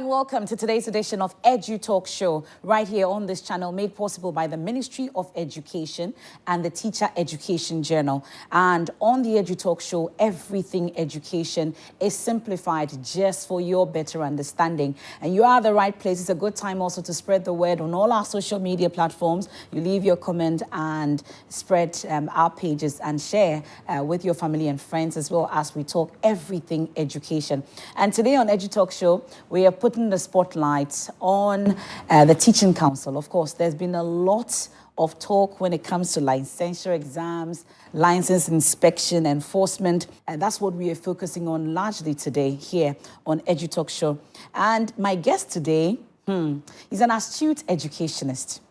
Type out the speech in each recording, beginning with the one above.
Welcome to today's edition of Edu Talk Show, right here on this channel, made possible by the Ministry of Education and the Teacher Education Journal. And on the Edu Talk Show, everything education is simplified just for your better understanding. And you are the right place. It's a good time also to spread the word on all our social media platforms. You leave your comment and spread our pages and share with your family and friends, as well as we talk everything education. And today on Edu Talk Show, we are putting the spotlight on the Teaching Council. Of course, there's been a lot of talk when it comes to licensure exams, license inspection, enforcement, and that's what we are focusing on largely today here on Edu Talk Show. And my guest today, he's an astute educationist.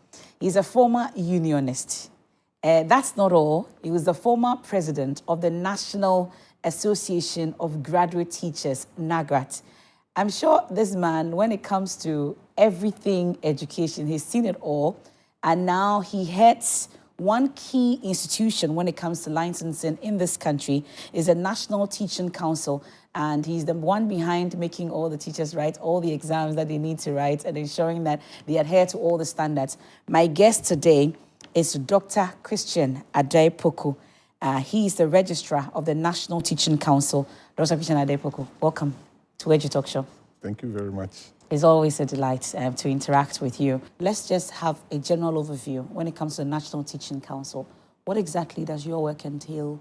He's a former unionist. That's not all. He was the former president of the National Association of Graduate Teachers, NAGRAT. I'm sure this man, when it comes to everything education, he's seen it all. And now he heads one key institution when it comes to licensing in this country, is the National Teaching Council. And he's the one behind making all the teachers write all the exams that they need to write and ensuring that they adhere to all the standards. My guest today is Dr. Christian Addai-Poku. He is the Registrar of the National Teaching Council. Dr. Christian Addai-Poku, welcome to Edu Talk Show. Thank you very much. It's always a delight to interact with you. Let's just have a general overview when it comes to the National Teaching Council. What exactly does your work entail,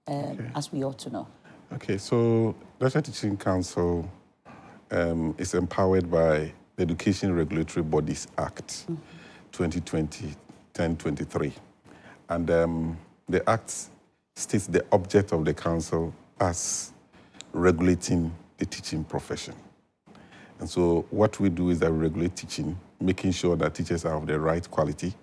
as we ought to know? Okay, so the National Teaching Council is empowered by the Education Regulatory Bodies Act 2020-1023. And the Act states the object of the Council as regulating the teaching profession. And so what we do is that we regulate teaching, making sure that teachers are of the right quality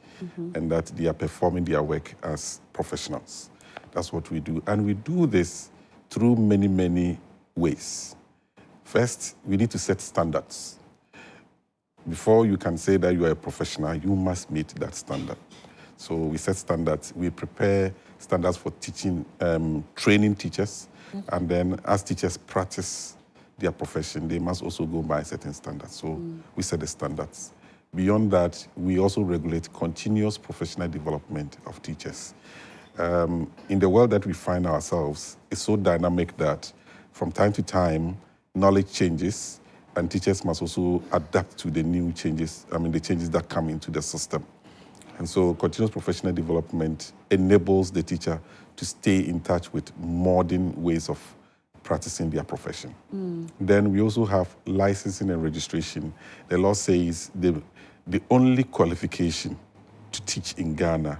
and that they are performing their work as professionals. That's what we do. And we do this through many, many ways. First, we need to set standards. Before you can say that you are a professional, you must meet that standard. So we set standards. We prepare standards for teaching, training teachers. And then as teachers practice their profession, they must also go by certain standards. So we set the standards. Beyond that, we also regulate continuous professional development of teachers. In the world that we find ourselves, it's so dynamic that from time to time, knowledge changes, and teachers must also adapt to the new changes, the changes that come into the system. And so continuous professional development enables the teacher to stay in touch with modern ways of practicing their profession. Then we also have licensing and registration. The law says the only qualification to teach in Ghana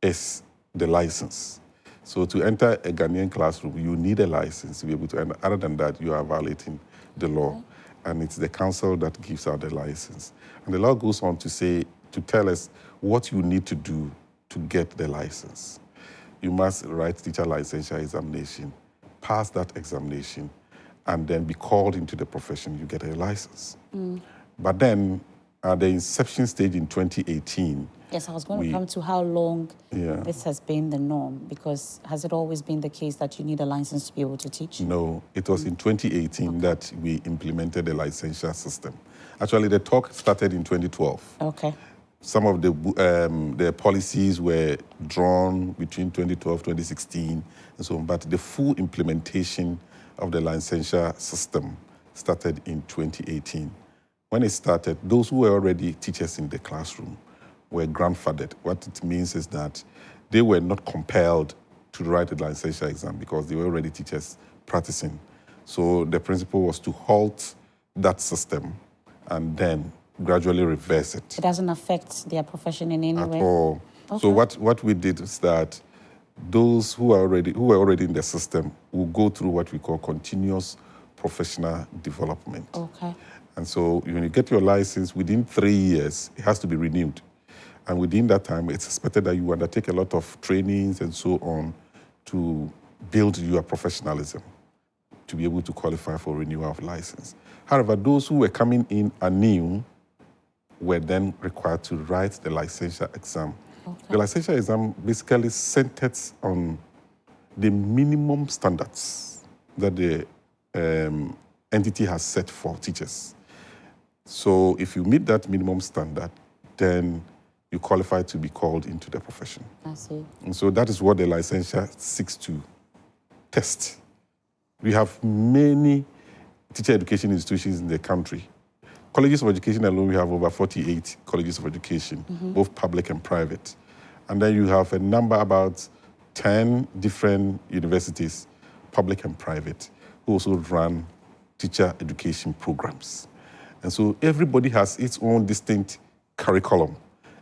is the license. So to enter a Ghanaian classroom, you need a license to be able to, and other than that, you are violating the law. And it's the council that gives out the license. And the law goes on to say, to tell us what you need to do to get the license. You must write teacher licensure examination, pass that examination, and then be called into the profession, you get a license. But then, at the inception stage in 2018... Yes, I was going to come to how long this has been the norm, because has it always been the case that you need a license to be able to teach? No, it was in 2018 that we implemented the licensure system. Actually, the talk started in 2012. Okay. Some of the policies were drawn between 2012, 2016, and so on, but the full implementation of the licensure system started in 2018. When it started, those who were already teachers in the classroom were grandfathered. What it means is that they were not compelled to write a licensure exam because they were already teachers practicing. So the principle was to halt that system and then gradually reverse it. It doesn't affect their profession in any way? At all. Okay. So what we did is that those who were already in the system will go through what we call continuous professional development. Okay. And so when you get your license, within 3 years, it has to be renewed. And within that time, it's expected that you undertake a lot of trainings and so on to build your professionalism to be able to qualify for renewal of license. However, those who were coming in anew were then required to write the licensure exam. Okay. The licensure exam basically centers on the minimum standards that the entity has set for teachers. So if you meet that minimum standard, then you qualify to be called into the profession. I see. And so that is what the licensure seeks to test. We have many teacher education institutions in the country. Colleges of education alone, we have over 48 colleges of education, both public and private. And then you have a number, about 10 different universities, public and private, who also run teacher education programs. And so everybody has its own distinct curriculum,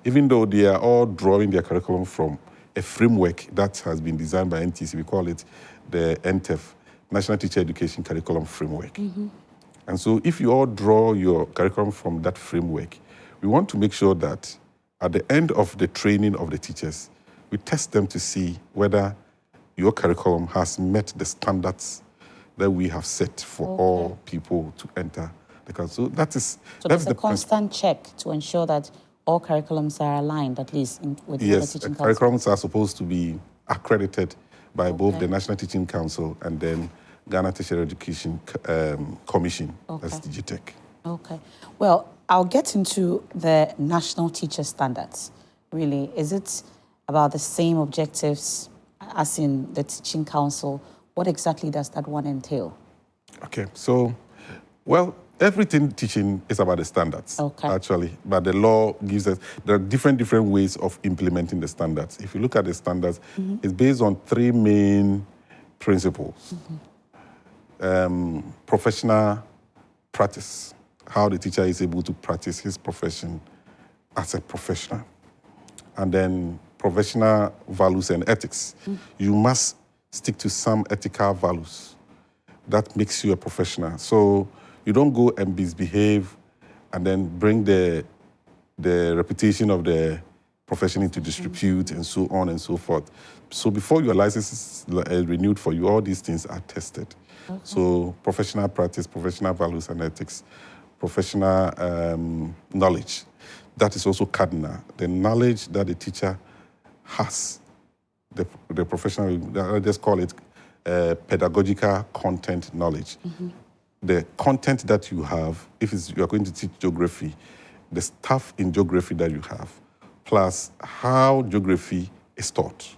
even though they are all drawing their curriculum from a framework that has been designed by NTC. We call it the NTEF, National Teacher Education Curriculum Framework. And so if you all draw your curriculum from that framework, we want to make sure that at the end of the training of the teachers, we test them to see whether your curriculum has met the standards that we have set for all people to enter the council. So that's the constant check to ensure that all curriculums are aligned, at least with the teaching council. Curriculums are supposed to be accredited by both the National Teaching Council and then Ghana Teacher Education Commission, that's DGTEC. Okay. Well, I'll get into the national teacher standards. Really, is it about the same objectives as in the Teaching Council? What exactly does that one entail? Okay, so, well, everything teaching is about the standards, actually. But the law gives us, there are different ways of implementing the standards. If you look at the standards, it's based on three main principles. Professional practice, how the teacher is able to practice his profession as a professional. And then professional values and ethics. You must stick to some ethical values that makes you a professional. So you don't go and misbehave and then bring the reputation of the profession into disrepute and so on and so forth. So before your license is renewed for you, all these things are tested. So professional practice, professional values and ethics, professional knowledge. That is also cardinal. The knowledge that the teacher has, the professional, let's call it pedagogical content knowledge. The content that you have, if you are going to teach geography, the stuff in geography that you have, plus how geography is taught,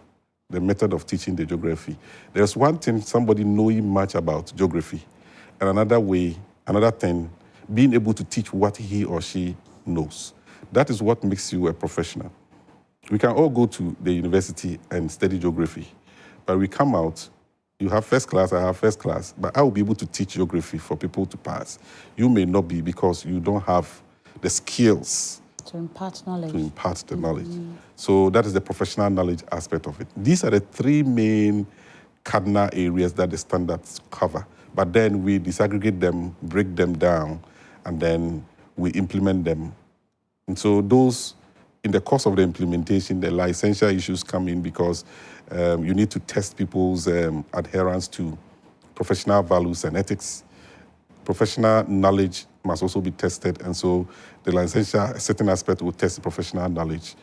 the method of teaching the geography. There's one thing, somebody knowing much about geography, and another thing, being able to teach what he or she knows. That is what makes you a professional. We can all go to the university and study geography, but we come out, you have first class, I have first class, but I will be able to teach geography for people to pass. You may not be because you don't have the skills to impart knowledge. To impart the knowledge. So that is the professional knowledge aspect of it. These are the three main cardinal areas that the standards cover. But then we disaggregate them, break them down, and then we implement them. And so those, in the course of the implementation, the licensure issues come in because you need to test people's adherence to professional values and ethics. Professional knowledge must also be tested, and so the licensure, a certain aspect will test the professional knowledge.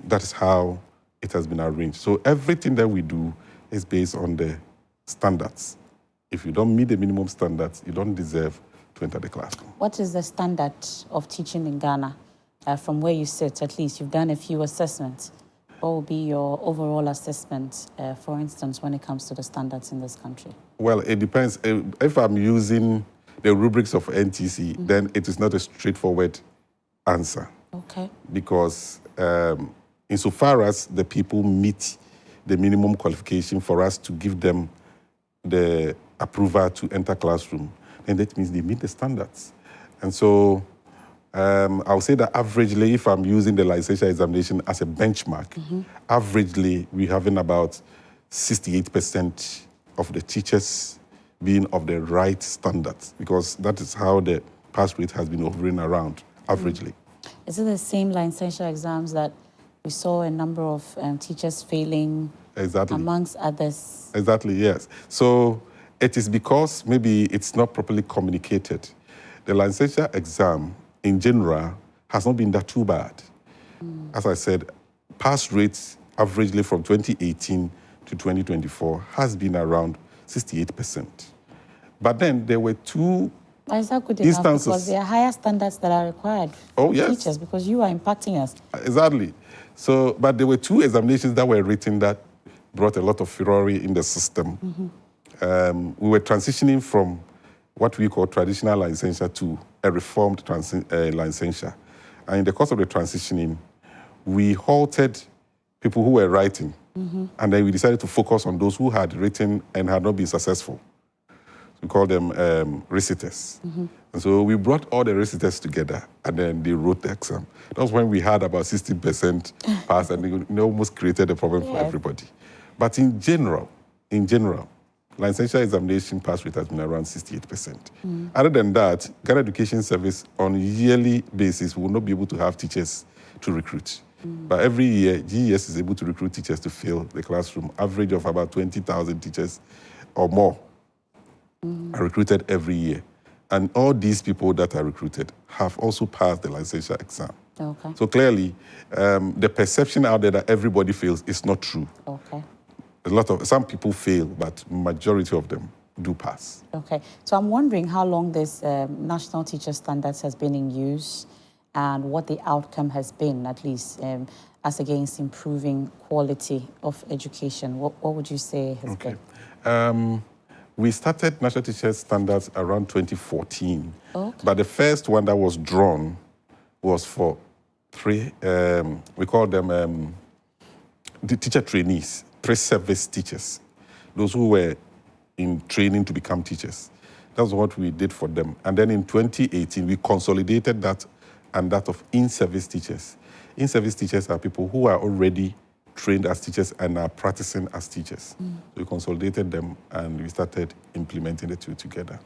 That is how it has been arranged. So everything that we do is based on the standards. If you don't meet the minimum standards, you don't deserve to enter the classroom. What is the standard of teaching in Ghana? From where you sit, at least, you've done a few assessments. What will be your overall assessment, for instance, when it comes to the standards in this country? Well, it depends. If I'm using the rubrics of NTC, then it is not a straightforward answer. Okay. Because insofar as the people meet the minimum qualification for us to give them the approval to enter classroom, then that means they meet the standards. And so I'll say that averagely, if I'm using the licensure examination as a benchmark, averagely we're having about 68% of the teachers being of the right standards, because that is how the pass rate has been hovering around, averagely. Is it the same licensure exams that we saw a number of teachers failing? Exactly. Amongst others. Exactly, yes. So it is because maybe it's not properly communicated. The licensure exam in general has not been that too bad. As I said, pass rates averagely from 2018 to 2024 has been around 68%. But then there were two Is that good instances. enough? Because there are higher standards that are required for teachers, because you are impacting us. Exactly. So, but there were two examinations that were written that brought a lot of furore in the system. We were transitioning from what we call traditional licensure to a reformed licensure. And in the course of the transitioning, we halted people who were writing, and then we decided to focus on those who had written and had not been successful. We call them reciters. And so we brought all the reciters together, and then they wrote the exam. That was when we had about 60% pass, and it almost created a problem for everybody. But in general, licensure examination pass rate has been around 68%. Other than that, Ghana Education Service on a yearly basis will not be able to have teachers to recruit. But every year, GES is able to recruit teachers to fill the classroom, average of about 20,000 teachers or more are recruited every year. And all these people that are recruited have also passed the licensure exam. Okay. So clearly, the perception out there that everybody fails is not true. Okay. Some people fail, but majority of them do pass. Okay. So I'm wondering how long this national teacher standards has been in use and what the outcome has been, at least, as against improving quality of education. What would you say has been? We started national teacher standards around 2014. Okay. But the first one that was drawn was for three, we call them the teacher trainees, pre-service teachers, those who were in training to become teachers. That's what we did for them. And then in 2018, we consolidated that and that of in-service teachers. In-service teachers are people who are already trained as teachers and are practicing as teachers. So we consolidated them and we started implementing the two together.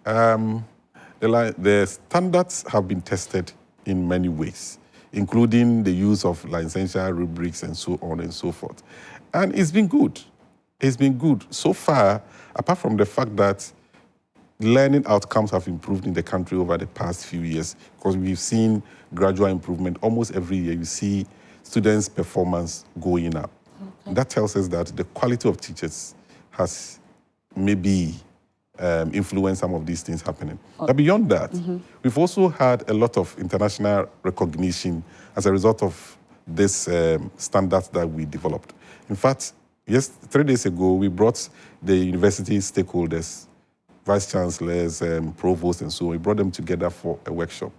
The standards have been tested in many ways, including the use of licensure rubrics and so on and so forth. And it's been good. It's been good. So far, apart from the fact that learning outcomes have improved in the country over the past few years, because we've seen gradual improvement. Almost every year you see students' performance going up. Okay. That tells us that the quality of teachers has maybe influenced some of these things happening. Okay. But beyond that, we've also had a lot of international recognition as a result of this standards that we developed. In fact, 3 days ago, we brought the university stakeholders, vice chancellors, provosts, and so on. We brought them together for a workshop.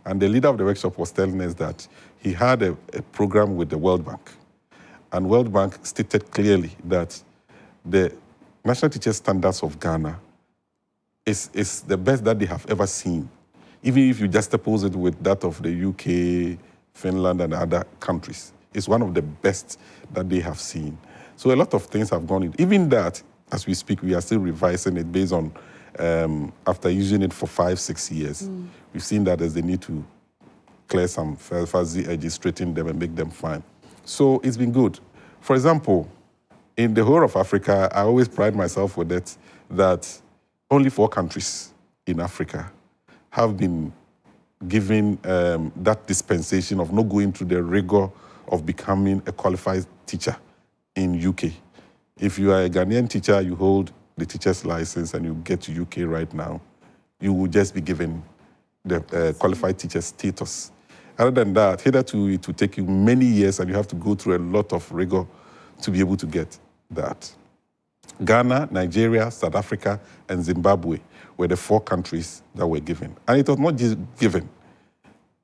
And the leader of the workshop was telling us that he had a program with the World Bank. And World Bank stated clearly that the National Teacher Standards of Ghana is the best that they have ever seen, even if you juxtapose it with that of the UK, Finland, and other countries. It's one of the best that they have seen. So a lot of things have gone in. Even that, as we speak, we are still revising it based on, after using it for 5-6 years, we've seen that there's the need to clear some fuzzy edges, straighten them, and make them fine. So it's been good. For example, in the whole of Africa, I always pride myself with it that only 4 countries in Africa have been given that dispensation of not going through the rigor of becoming a qualified teacher in UK. If you are a Ghanaian teacher, you hold the teacher's license and you get to UK right now, you will just be given the qualified teacher status. Other than that, hitherto it will take you many years and you have to go through a lot of rigor to be able to get that. Ghana, Nigeria, South Africa, and Zimbabwe were the 4 countries that were given. And it was not just given.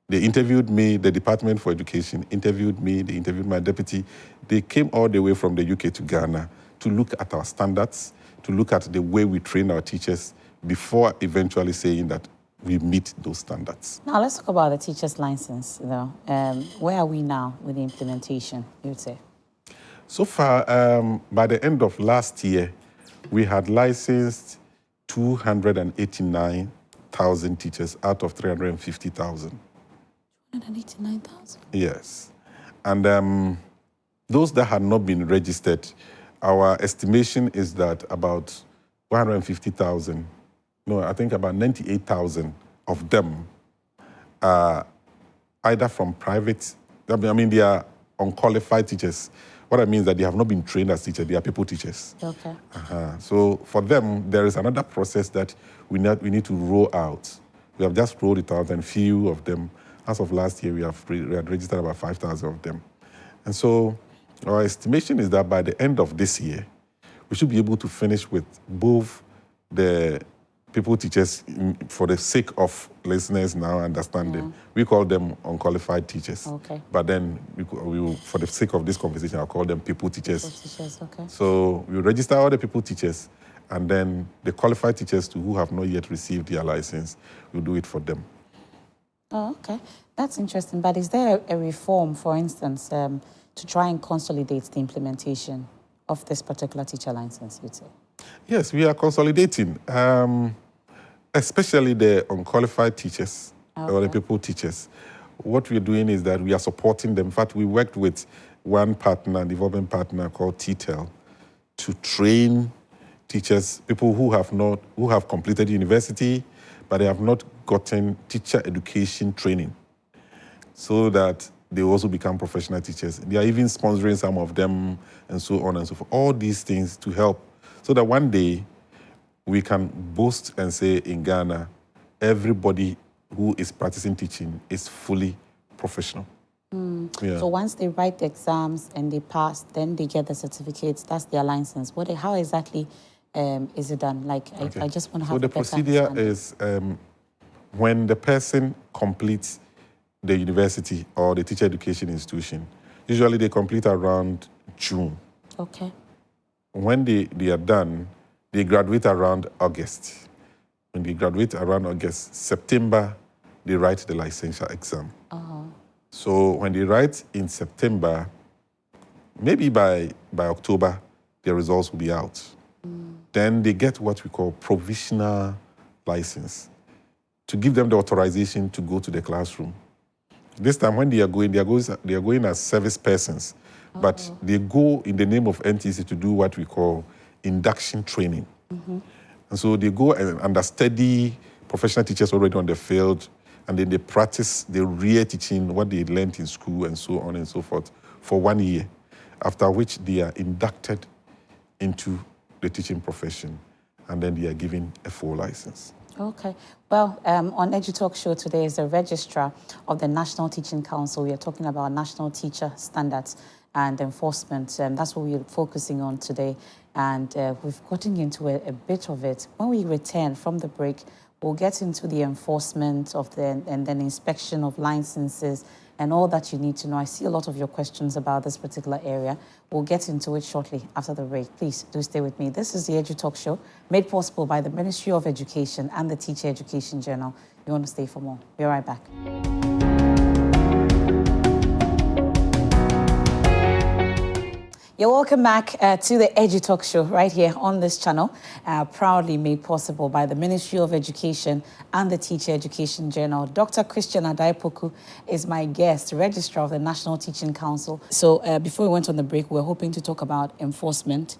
They interviewed me, the Department for Education interviewed me, they interviewed my deputy. They came all the way from the UK to Ghana to look at our standards, to look at the way we train our teachers before eventually saying that we meet those standards. Now let's talk about the teacher's license, though. Where are we now with the implementation, you would say? So far, by the end of last year, we had licensed 289,000 teachers out of 350,000. 189,000. Yes. And those that had not been registered, our estimation is that about 150,000, no, I think about 98,000 of them are either from private, I mean, they are unqualified teachers. What I mean is that they have not been trained as teachers, they are people teachers. Okay. So for them, there is another process that we need to roll out. We have just rolled it out, and few of them, as of last year, we had registered about 5,000 of them. And so our estimation is that by the end of this year, we should be able to finish with both the people teachers, for the sake of listeners now understanding. We call them unqualified teachers. Okay. But then, we will, for the sake of this conversation, I'll call them people teachers. People teachers, okay. So we register all the people teachers, and then the qualified teachers who have not yet received their license, we'll do it for them. Oh, okay. That's interesting. But is there a reform, for instance, to try and consolidate the implementation of this particular teacher license, you'd say? Yes, we are consolidating, especially the unqualified teachers, or the people teachers. What we're doing is that we are supporting them. In fact, we worked with one partner, development partner called TTEL, to train teachers, people who have completed university, but they have not gotten teacher education training, so that they also become professional teachers. They are even sponsoring some of them, and so on and so forth. All these things to help, so that one day we can boast and say in Ghana, everybody who is practicing teaching is fully professional. Yeah. So once they write the exams and they pass, then they get the certificates. That's their license. How exactly is it done? Like, Okay. I just want to have So the procedure is when the person completes the university or the teacher education institution, usually they complete around June. Okay. When they are done, they graduate around August. When they graduate around August, September, they write the licensure exam. So when they write in September, maybe by October, their results will be out. Then they get what we call provisional license, to give them the authorization to go to the classroom. This time when they are going as service persons, but they go in the name of NTC to do what we call induction training. And so they go and understudy professional teachers already on the field, and then they practice the real teaching, what they learned in school, and so on and so forth, for 1 year, after which they are inducted into the teaching profession, and then they are given a full license. Okay. Well, on EduTalk Show today is the Registrar of the National Teaching Council. We are talking about national teacher standards and enforcement. That's what we're focusing on today. And we've gotten into a bit of it. When we return from the break, we'll get into the enforcement of and then inspection of licenses and all that you need to know. I see a lot of your questions about this particular area. We'll get into it shortly after the break. Please do stay with me. This is the EduTalk Show, made possible by the Ministry of Education and the Teacher Education Journal. You want to stay for more? Be right back. You're welcome back to the EduTalk Show right here on this channel, proudly made possible by the Ministry of Education and the Teacher Education Journal. Dr. Christian Addai-Poku is my guest, Registrar of the National Teaching Council. So before we went on the break, we were hoping to talk about enforcement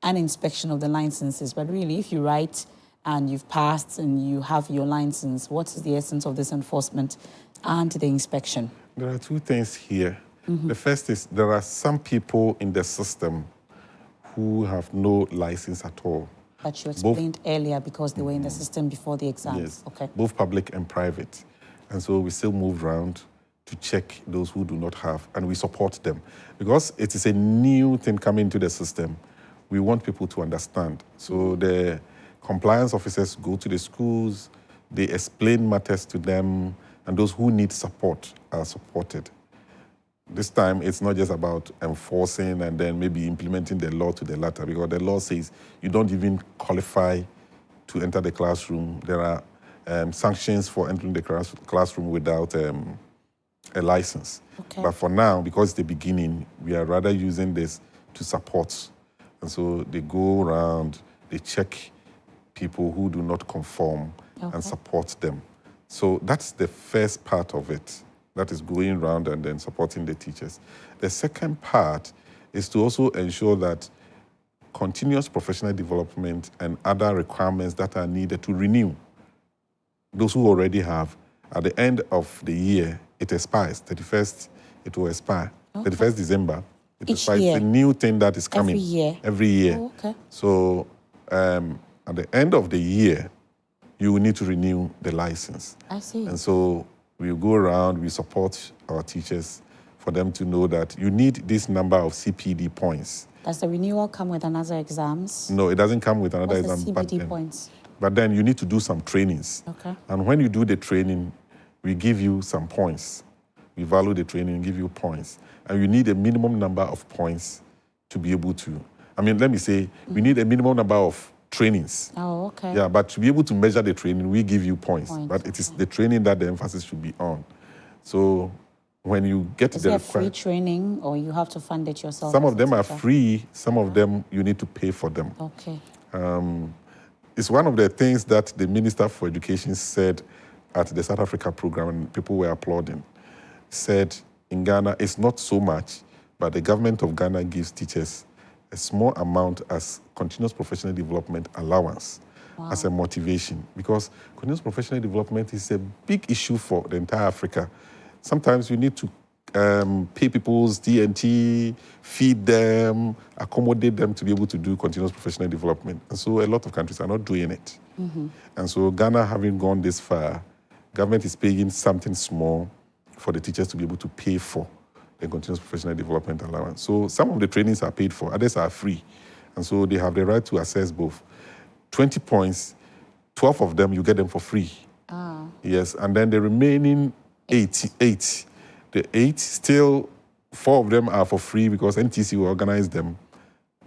and inspection of the licenses. But really, if you write and you've passed and you have your license, what is the essence of this enforcement and the inspection? There are two things here. The first is there are some people in the system who have no license at all. That you explained earlier because they were in the system before the exams. Yes, okay. Both public and private. And so we still move around to check those who do not have, and we support them. Because it is a new thing coming into the system, we want people to understand. So the compliance officers go to the schools, they explain matters to them, and those who need support are supported. This time, it's not just about enforcing and then maybe implementing the law to the latter, because the law says you don't even qualify to enter the classroom. There are sanctions for entering the classroom without a license. Okay. But for now, because it's the beginning, we are rather using this to support. And so they go around, they check people who do not conform and support them. So that's the first part of it. that is going around and then supporting the teachers. The second part is to also ensure that continuous professional development and other requirements that are needed to renew. Those who already have, at the end of the year, it expires. 31st, it will expire. 31st December, it expires. It's a new thing that is coming. Every year? Every year. Oh, okay. So at the end of the year, you will need to renew the license. I see. And so we go around, we support our teachers for them to know that you need this number of CPD points. Does the renewal come with another exams? No, it doesn't come with another What's exam. the CPD points? But then you need to do some trainings. Okay. And when you do the training, we give you some points. We value the training and give you points. And you need a minimum number of points to be able to, let me say, we need a minimum number of trainings. Oh, okay. Yeah, but to be able to measure the training, we give you points. But it is the training that the emphasis should be on. So when you get Is there free training or you have to fund it yourself? Some of them are free. Some of them you need to pay for them. Okay. It's one of the things that the Minister for Education said at the South Africa program, and people were applauding. Said in Ghana, it's not so much, but the government of Ghana gives teachers a small amount as continuous professional development allowance, as a motivation, because continuous professional development is a big issue for the entire Africa. Sometimes you need to pay people's D&T, feed them, accommodate them to be able to do continuous professional development. And so a lot of countries are not doing it. And so Ghana, having gone this far, government is paying something small for the teachers to be able to pay for the continuous professional development allowance. So some of the trainings are paid for, others are free. And so they have the right to access both. 20 points, 12 of them, you get them for free. Yes, and then the remaining 8. The 8, still 4 of them are for free because NTC will organize them.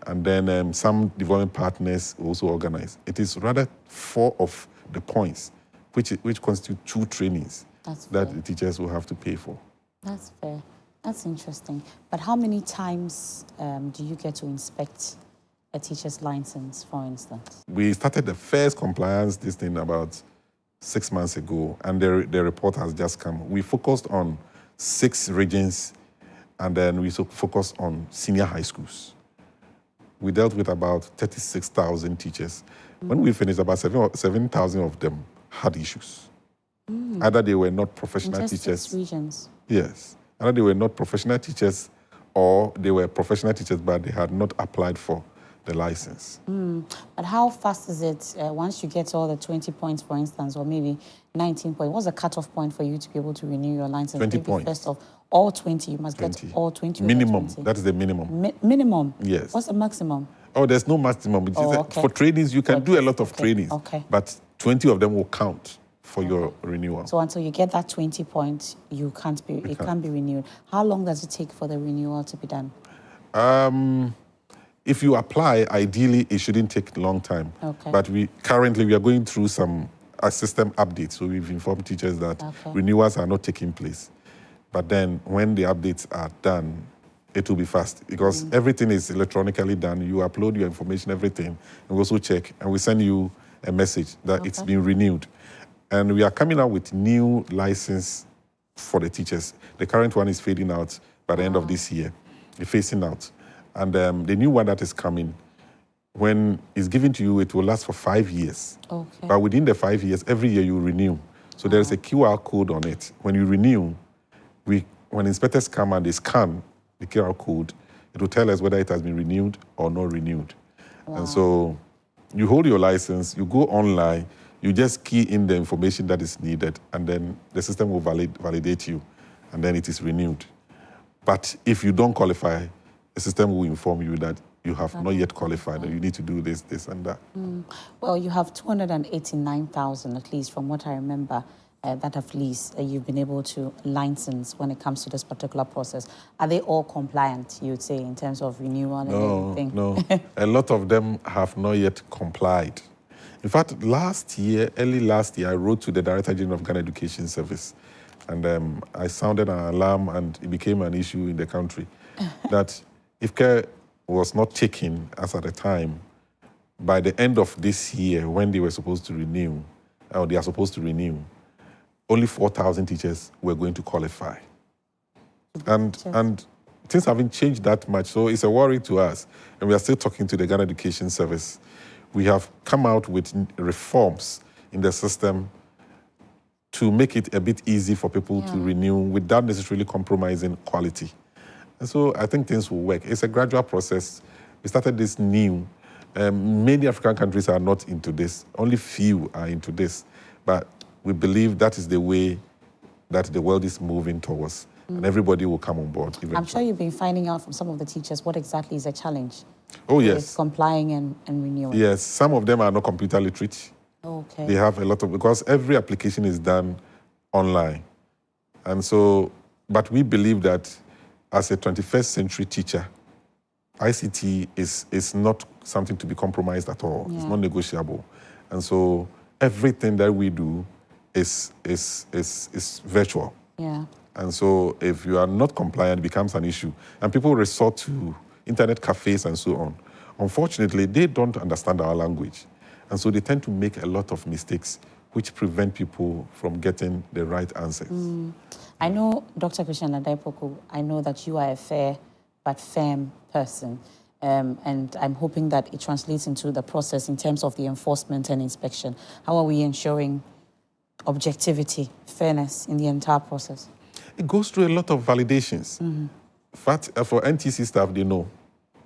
And then some development partners also organize. It is rather 4 of the points, which constitute 2 trainings that the teachers will have to pay for. That's fair. That's interesting. But how many times do you get to inspect a teacher's license, for instance? We started the first compliance this thing about 6 months ago, and the report has just come. We focused on 6 regions, and then we focused on senior high schools. We dealt with about 36,000 teachers. When we finished, about 7,000 of them had issues. Either they were not professional in just teachers. 6 regions? Yes. Either they were not professional teachers, or they were professional teachers, but they had not applied for the license. But how fast is it once you get all the 20 points, for instance, or maybe 19 points? What's the cutoff point for you to be able to renew your license? 20 maybe points. First of all 20, you must get all 20. Minimum. 20. That is the minimum. Minimum? Yes. What's the maximum? Oh, there's no maximum. Okay. For trainings, you can do a lot of trainings, but 20 of them will count for your renewal. So until you get that 20 points, it can't be renewed. How long does it take for the renewal to be done? If you apply, ideally, it shouldn't take a long time. Okay. But currently we are going through some system updates. So we've informed teachers that renewals are not taking place. But then when the updates are done, it will be fast because everything is electronically done. You upload your information, everything, and we also check, and we send you a message that it's been renewed. And we are coming out with new license for the teachers. The current one is fading out by the end of this year. It's phasing out. And the new one that is coming, when it's given to you, it will last for 5 years. Okay. But within the 5 years, every year you renew. So there is a QR code on it. When you renew, when inspectors come and they scan the QR code, it will tell us whether it has been renewed or not renewed. And so you hold your license, you go online, you just key in the information that is needed, and then the system will validate you, and then it is renewed. But if you don't qualify, the system will inform you that you have not yet qualified and you need to do this, this, and that. Well, you have 289,000, at least from what I remember, that at least you've been able to license when it comes to this particular process. Are they all compliant, you would say, in terms of renewal and everything? No. A lot of them have not yet complied. In fact, early last year, I wrote to the Director General of Ghana Education Service, and I sounded an alarm, and it became an issue in the country that if care was not taken as at the time, by the end of this year, when they were supposed to renew, or they are supposed to renew, only 4,000 teachers were going to qualify. And things haven't changed that much, so it's a worry to us. And we are still talking to the Ghana Education Service. We have come out with reforms in the system to make it a bit easy for people to renew without necessarily compromising quality. And so I think things will work. It's a gradual process. We started this new. Many African countries are not into this. Only few are into this. But we believe that is the way that the world is moving towards. And everybody will come on board eventually. I'm sure you've been finding out from some of the teachers what exactly is a challenge. Oh, yes. Complying and renewing. Yes, some of them are not computer literate. Okay. They have a lot of, because every application is done online. And so, but we believe that as a 21st century teacher, ICT is not something to be compromised at all. It's not negotiable. And so everything that we do is virtual. Yeah. And so if you are not compliant, it becomes an issue. And people resort to internet cafes and so on. Unfortunately, they don't understand our language. And so they tend to make a lot of mistakes, which prevent people from getting the right answers. I know, Dr. Christian Addai-Poku, I know that you are a fair but firm person. And I'm hoping that it translates into the process in terms of the enforcement and inspection. How are we ensuring objectivity, fairness in the entire process? It goes through a lot of validations. In fact, for NTC staff, they know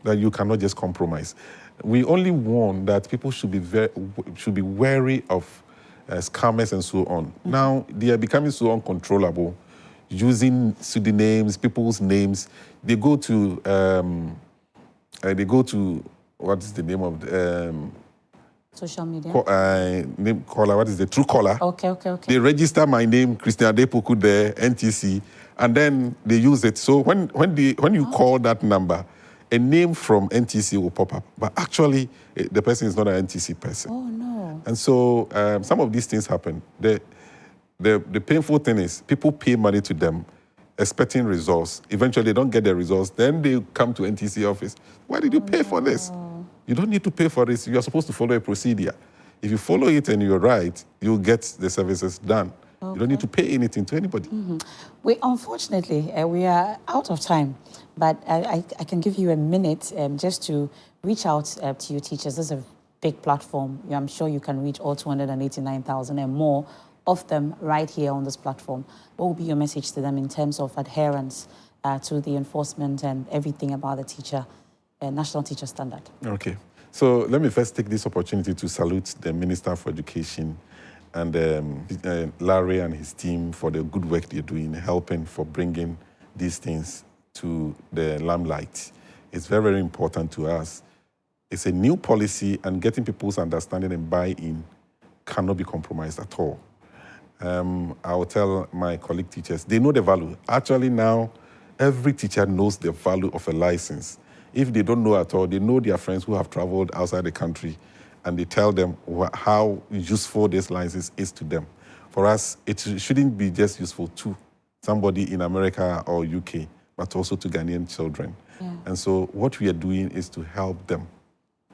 that you cannot just compromise. We only warn that people should be wary of scammers and so on. Now, they are becoming so uncontrollable, using pseudonyms, people's names. They go to, what is the name of the... social media? Name caller, what is the true caller? Okay. They register my name, Christian Addai-Poku there, NTC, and then they use it. So when you call that number, a name from NTC will pop up. But actually, the person is not an NTC person. Oh, no. And so some of these things happen. The painful thing is people pay money to them, expecting results. Eventually, they don't get the results. Then they come to NTC office. Why did you pay for this? You don't need to pay for this. You are supposed to follow a procedure. If you follow it and you're right, you'll get the services done. Okay. You don't need to pay anything to anybody. Unfortunately, we are out of time, but I can give you a minute just to reach out to your teachers. This is a big platform. I'm sure you can reach all 289,000 and more of them right here on this platform. What will be your message to them in terms of adherence to the enforcement and everything about the teacher, national teacher standard? Okay. So let me first take this opportunity to salute the Minister for Education and Larry and his team for the good work they're doing, helping for bringing these things to the limelight. It's very, very important to us. It's a new policy, and getting people's understanding and buy-in cannot be compromised at all. I will tell my colleague teachers, they know the value. Actually now, every teacher knows the value of a license. If they don't know at all, they know their friends who have traveled outside the country, and they tell them how useful this license is to them. For us, it shouldn't be just useful to somebody in America or UK, but also to Ghanaian children. Yeah. And so what we are doing is to help them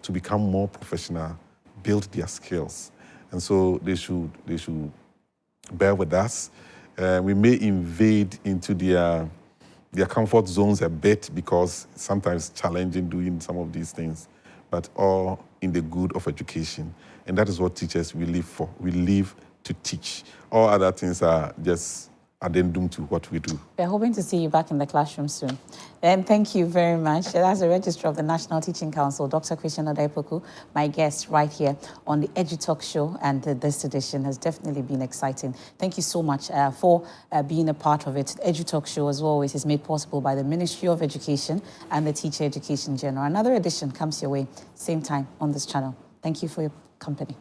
to become more professional, build their skills. And so they should bear with us. We may invade into their comfort zones a bit, because it's sometimes challenging doing some of these things, but all in the good of education. And that is what teachers we live for. We live to teach. All other things are just addendum to what we do. We're hoping to see you back in the classroom soon. And thank you very much. That's the Registrar of the National Teaching Council, Dr. Christian Addai-Poku, my guest right here on the EduTalk show. And this edition has definitely been exciting. Thank you so much for being a part of it. The EduTalk show, as always, is made possible by the Ministry of Education and the Teacher Education Journal. Another edition comes your way, same time on this channel. Thank you for your company.